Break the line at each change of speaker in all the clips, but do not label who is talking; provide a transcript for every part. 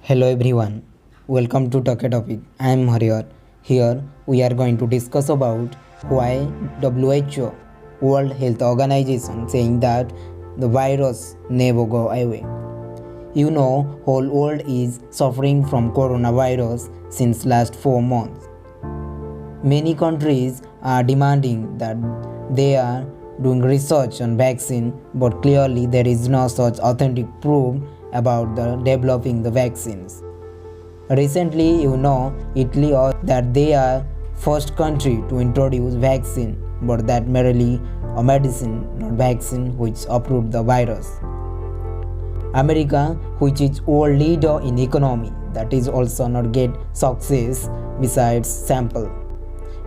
Hello everyone, welcome to Talk a Topic. I am Hariyar. Here we are going to discuss about why WHO, World Health Organization, saying that the virus never go away. You know, whole world is suffering from coronavirus since last 4 months. Many countries are demanding that they are doing research on vaccine, but clearly there is no such authentic proof about the developing the vaccines. Recently, Italy or that they are first country to introduce vaccine, but that merely a medicine, not vaccine, which approved the virus. America, which is world leader in economy, that is also not get success besides sample.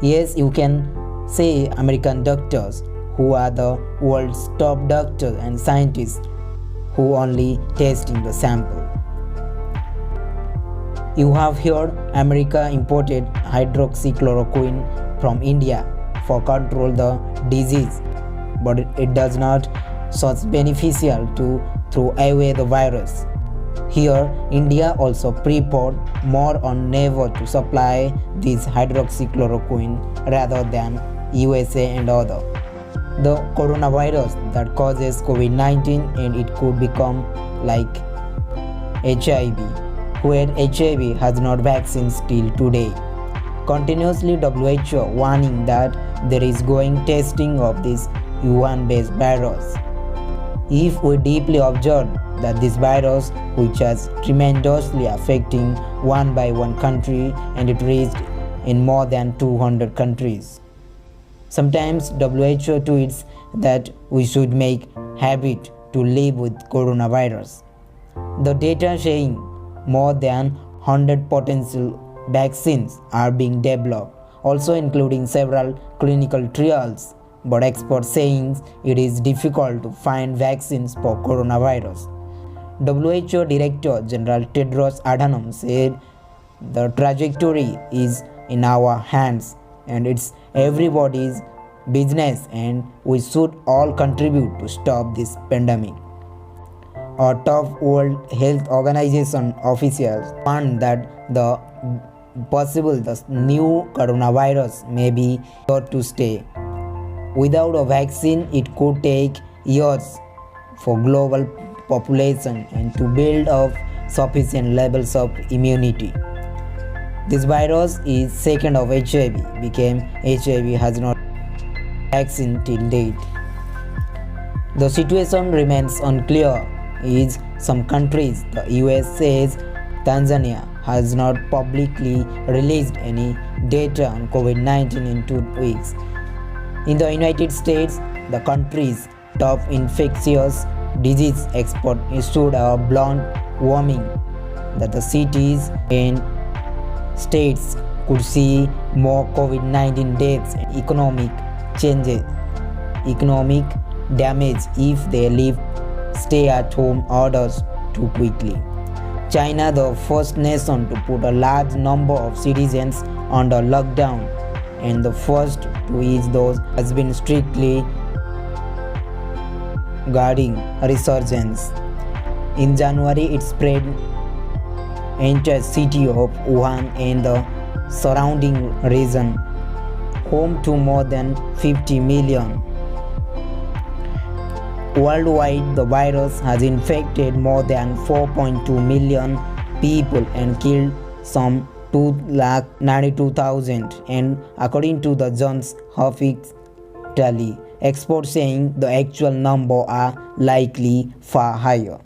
Yes, you can say American doctors who are the world's top doctors and scientists who only testing the sample. You have heard America imported hydroxychloroquine from India for control the disease, but it does not such beneficial to throw away the virus. Here, India also prepared more on never to supply this hydroxychloroquine rather than USA and other. The coronavirus that causes COVID-19 and it could become like HIV, where HIV has not vaccines till today. Continuously WHO warning that there is going testing of this Wuhan-based virus. If we deeply observe that this virus, which has tremendously affecting one by one country and it reached in more than 200 countries. Sometimes WHO tweets that we should make habit to live with coronavirus. The data saying more than 100 potential vaccines are being developed, also including several clinical trials, but experts saying it is difficult to find vaccines for coronavirus. WHO Director General Tedros Adhanom said the trajectory is in our hands and it's everybody's business and we should all contribute to stop this pandemic. Our top World Health Organization officials warned that the new coronavirus may be here to stay. Without a vaccine, it could take years for global population and to build up sufficient levels of immunity. This virus is second of HIV, became HIV has not vaccine till date. The situation remains unclear is some countries, the US says Tanzania has not publicly released any data on COVID-19 in 2 weeks. In the United States, the country's top infectious disease expert issued a blunt warning that the cities and states could see more COVID-19 deaths and economic damage if they lift stay-at-home orders too quickly. China, the first nation to put a large number of citizens under lockdown and the first to ease those, has been strictly guarding resurgence. In January, it spread entire city of Wuhan and the surrounding region, home to more than 50 million. Worldwide, the virus has infected more than 4.2 million people and killed some 292,000, and according to the Johns Hopkins tally, experts saying the actual number are likely far higher.